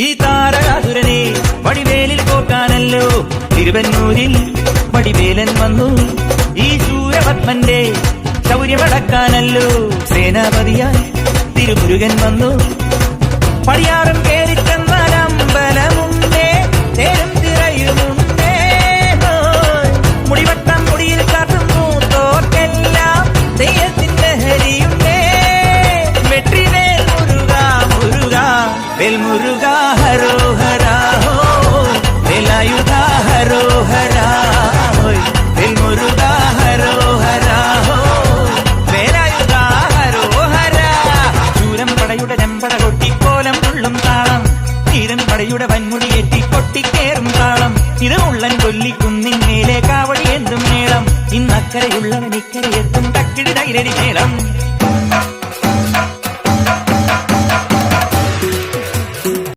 ഈ താരകാസുരനെ വടിവേലിൽ പോക്കാനല്ലോ തിരുവന്നൂരിൽ വടിവേലൻ വന്നു. ഈ ശൂരപത്മന്റെ ശൗര്യമടക്കാനല്ലോ സേനാപതിയായി തിരുമുരുകൻ വന്നു. പടിയാറും കേറിച്ചെന്നാൽ അമ്പലമുണ്ടേ, തേരും തിറയുമുണ്ടേ, മുടിവട്ടം മുടിയിൽ കാട്ടുന്നു തോർക്കെല്ലാം തെയ്യത്തിന്റെ ഹരിയുണ്ടേ. വെട്രിവേൽ മുരുക മുരുക വേൽമുരുക ഹരോഹരാ വേലായുധ ഹരോഹരാ വേൽമുരുക ഹരോഹരാ വേലായുധ ഹരോഹരാ. ചൂരം പടയുടെ ചെമ്പട കൊട്ടിക്കോലം ഉള്ളും താളം, തീരം പടയുടെ വൻമുടിയേറ്റി കൊട്ടിക്കേറും താളം. ഇത് ഉള്ളൻ കൊല്ലിക്കുന്നിൻ മേലെ കാവടി എന്തും മേളം. ഇന്നക്കരയുള്ളവൻ ഇക്കരയെത്തും തക്കിടി തൈരടി മേളം.